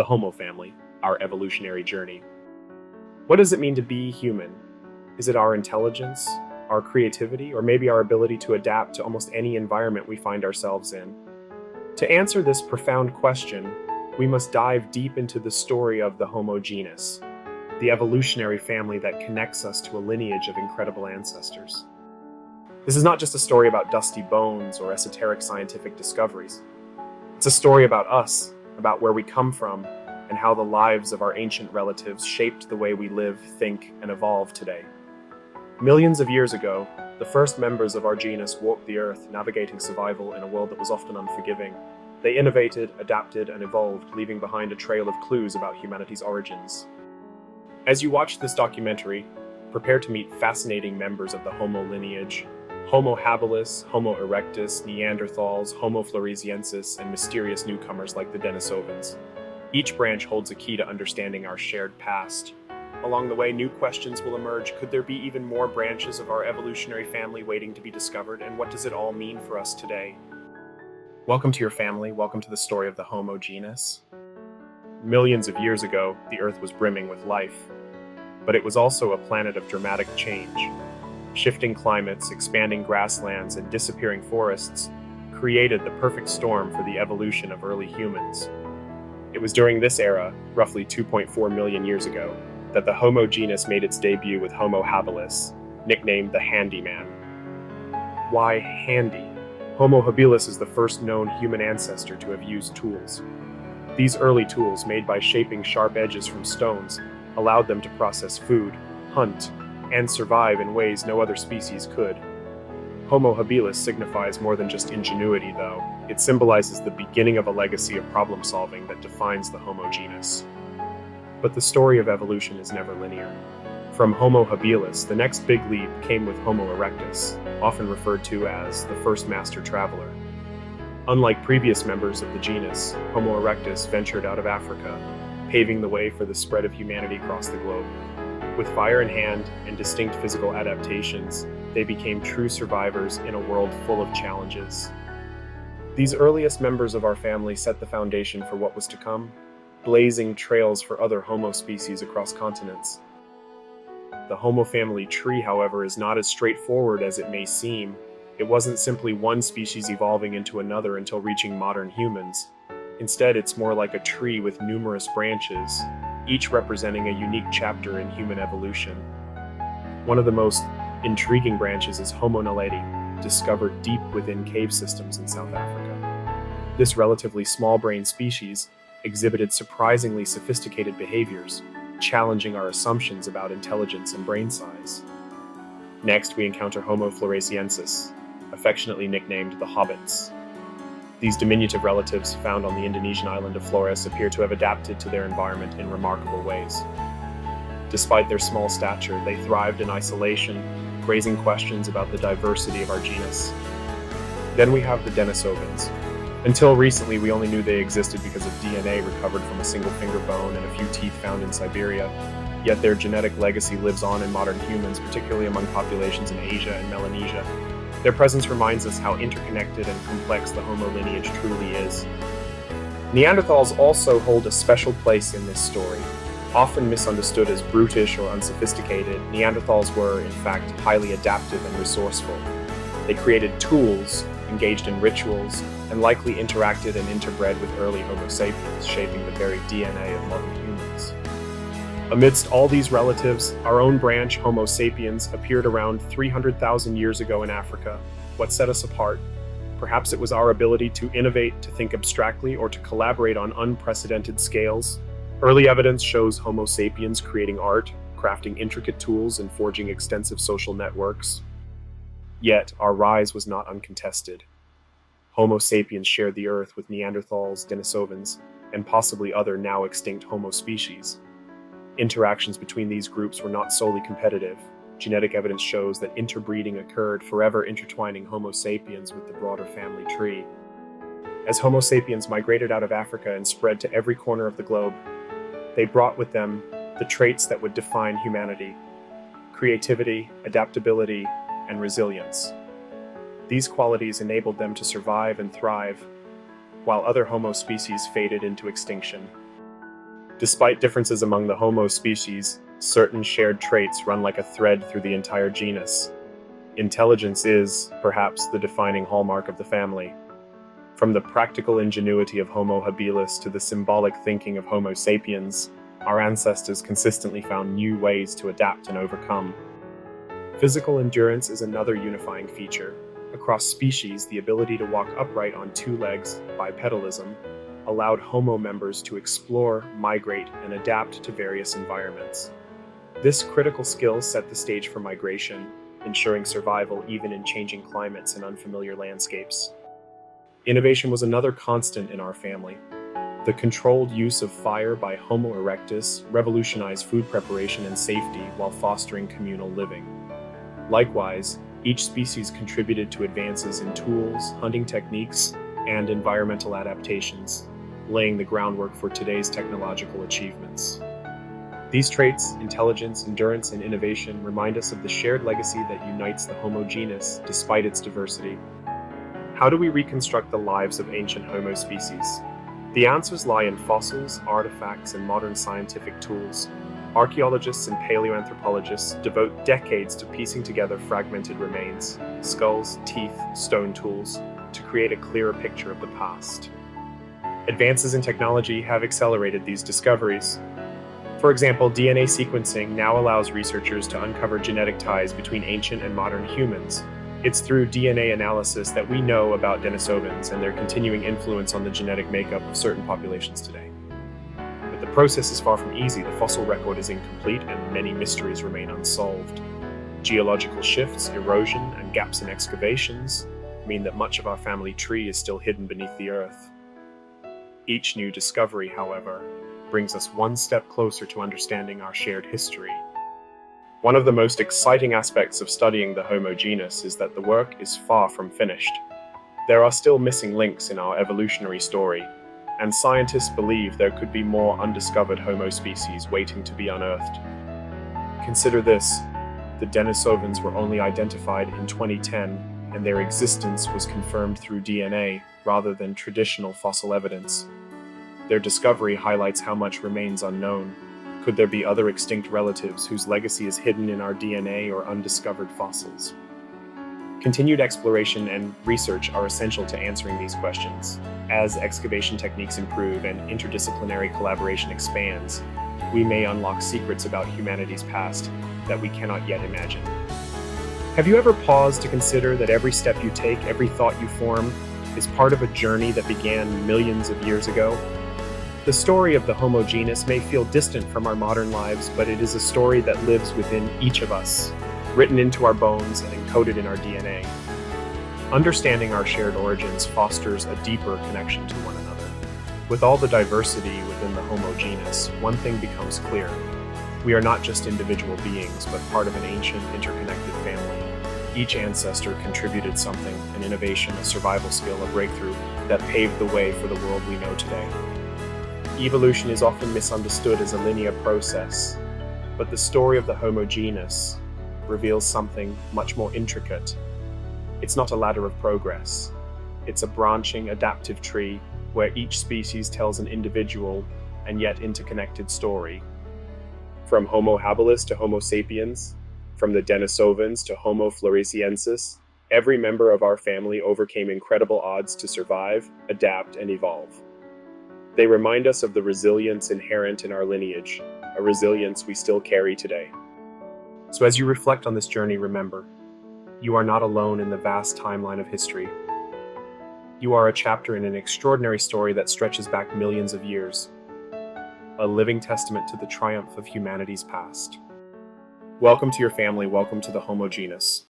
the Homo family, our evolutionary journey. What does it mean to be human? Is it our intelligence, our creativity, or maybe our ability to adapt to almost any environment we find ourselves in? To answer this profound question, we must dive deep into the story of the Homo genus, the evolutionary family that connects us to a lineage of incredible ancestors. This is not just a story about dusty bones or esoteric scientific discoveries. It's a story about us, about where we come from, and how the lives of our ancient relatives shaped the way we live, think, and evolve today. Millions of years ago, the first members of our genus walked the earth, navigating survival in a world that was often unforgiving. They innovated, adapted, and evolved, leaving behind a trail of clues about humanity's origins. As you watch this documentary, prepare to meet fascinating members of the Homo lineage: Homo habilis, Homo erectus, Neanderthals, Homo floresiensis, and mysterious newcomers like the Denisovans. Each branch holds a key to understanding our shared past. Along the way, new questions will emerge. Could there be even more branches of our evolutionary family waiting to be discovered? And what does it all mean for us today? Welcome to your family. Welcome to the story of the Homo genus. Millions of years ago, the Earth was brimming with life. But it was also a planet of dramatic change. Shifting climates, expanding grasslands, and disappearing forests created the perfect storm for the evolution of early humans. It was during this era, roughly 2.4 million years ago, that the Homo genus made its debut with Homo habilis, nicknamed the Handyman. Why handy? Homo habilis is the first known human ancestor to have used tools. These early tools, made by shaping sharp edges from stones, allowed them to process food, hunt, and survive in ways no other species could. Homo habilis signifies more than just ingenuity, though. It symbolizes the beginning of a legacy of problem-solving that defines the Homo genus. But the story of evolution is never linear. From Homo habilis, the next big leap came with Homo erectus, often referred to as the first master traveler. Unlike previous members of the genus, Homo erectus ventured out of Africa, paving the way for the spread of humanity across the globe. With fire in hand and distinct physical adaptations, they became true survivors in a world full of challenges. These earliest members of our family set the foundation for what was to come, blazing trails for other Homo species across continents. The Homo family tree, however, is not as straightforward as it may seem. It wasn't simply one species evolving into another until reaching modern humans. Instead, it's more like a tree with numerous branches, each representing a unique chapter in human evolution. One of the most intriguing branches is Homo naledi, discovered deep within cave systems in South Africa. This relatively small-brained species exhibited surprisingly sophisticated behaviors, challenging our assumptions about intelligence and brain size. Next, we encounter Homo floresiensis, affectionately nicknamed the hobbits. These diminutive relatives found on the Indonesian island of Flores appear to have adapted to their environment in remarkable ways. Despite their small stature, they thrived in isolation, raising questions about the diversity of our genus. Then we have the Denisovans. Until recently, we only knew they existed because of DNA recovered from a single finger bone and a few teeth found in Siberia. Yet their genetic legacy lives on in modern humans, particularly among populations in Asia and Melanesia. Their presence reminds us how interconnected and complex the Homo lineage truly is. Neanderthals also hold a special place in this story. Often misunderstood as brutish or unsophisticated, Neanderthals were, in fact, highly adaptive and resourceful. They created tools, engaged in rituals, and likely interacted and interbred with early Homo sapiens, shaping the very DNA of modern humans. Amidst all these relatives, our own branch, Homo sapiens, appeared around 300,000 years ago in Africa. What set us apart? Perhaps it was our ability to innovate, to think abstractly, or to collaborate on unprecedented scales. Early evidence shows Homo sapiens creating art, crafting intricate tools, and forging extensive social networks. Yet, our rise was not uncontested. Homo sapiens shared the earth with Neanderthals, Denisovans, and possibly other now extinct Homo species. Interactions between these groups were not solely competitive. Genetic evidence shows that interbreeding occurred, forever intertwining Homo sapiens with the broader family tree. As Homo sapiens migrated out of Africa and spread to every corner of the globe, they brought with them the traits that would define humanity: creativity, adaptability, and resilience. These qualities enabled them to survive and thrive, while other Homo species faded into extinction. Despite differences among the Homo species, certain shared traits run like a thread through the entire genus. Intelligence is, perhaps, the defining hallmark of the family. From the practical ingenuity of Homo habilis to the symbolic thinking of Homo sapiens, our ancestors consistently found new ways to adapt and overcome. Physical endurance is another unifying feature. Across species, the ability to walk upright on two legs, bipedalism, allowed Homo members to explore, migrate, and adapt to various environments. This critical skill set the stage for migration, ensuring survival even in changing climates and unfamiliar landscapes. Innovation was another constant in our family. The controlled use of fire by Homo erectus revolutionized food preparation and safety while fostering communal living. Likewise, each species contributed to advances in tools, hunting techniques, and environmental adaptations, laying the groundwork for today's technological achievements. These traits, intelligence, endurance, and innovation, remind us of the shared legacy that unites the Homo genus despite its diversity. How do we reconstruct the lives of ancient Homo species? The answers lie in fossils, artifacts, and modern scientific tools. Archaeologists and paleoanthropologists devote decades to piecing together fragmented remains, skulls, teeth, stone tools, to create a clearer picture of the past. Advances in technology have accelerated these discoveries. For example, DNA sequencing now allows researchers to uncover genetic ties between ancient and modern humans. It's through DNA analysis that we know about Denisovans and their continuing influence on the genetic makeup of certain populations today. But the process is far from easy. The fossil record is incomplete and many mysteries remain unsolved. Geological shifts, erosion, and gaps in excavations mean that much of our family tree is still hidden beneath the earth. Each new discovery, however, brings us one step closer to understanding our shared history. One of the most exciting aspects of studying the Homo genus is that the work is far from finished. There are still missing links in our evolutionary story, and scientists believe there could be more undiscovered Homo species waiting to be unearthed. Consider this: the Denisovans were only identified in 2010, and their existence was confirmed through DNA rather than traditional fossil evidence. Their discovery highlights how much remains unknown. Could there be other extinct relatives whose legacy is hidden in our DNA or undiscovered fossils? Continued exploration and research are essential to answering these questions. As excavation techniques improve and interdisciplinary collaboration expands, we may unlock secrets about humanity's past that we cannot yet imagine. Have you ever paused to consider that every step you take, every thought you form, is part of a journey that began millions of years ago? The story of the Homo genus may feel distant from our modern lives, but it is a story that lives within each of us, written into our bones and encoded in our DNA. Understanding our shared origins fosters a deeper connection to one another. With all the diversity within the Homo genus, one thing becomes clear. We are not just individual beings, but part of an ancient, interconnected family. Each ancestor contributed something: an innovation, a survival skill, a breakthrough that paved the way for the world we know today. Evolution is often misunderstood as a linear process, but the story of the Homo genus reveals something much more intricate. It's not a ladder of progress. It's a branching, adaptive tree where each species tells an individual and yet interconnected story. From Homo habilis to Homo sapiens, from the Denisovans to Homo floresiensis, every member of our family overcame incredible odds to survive, adapt, and evolve. They remind us of the resilience inherent in our lineage, a resilience we still carry today. So as you reflect on this journey, remember, you are not alone in the vast timeline of history. You are a chapter in an extraordinary story that stretches back millions of years, a living testament to the triumph of humanity's past. Welcome to your family, welcome to the Homo genus.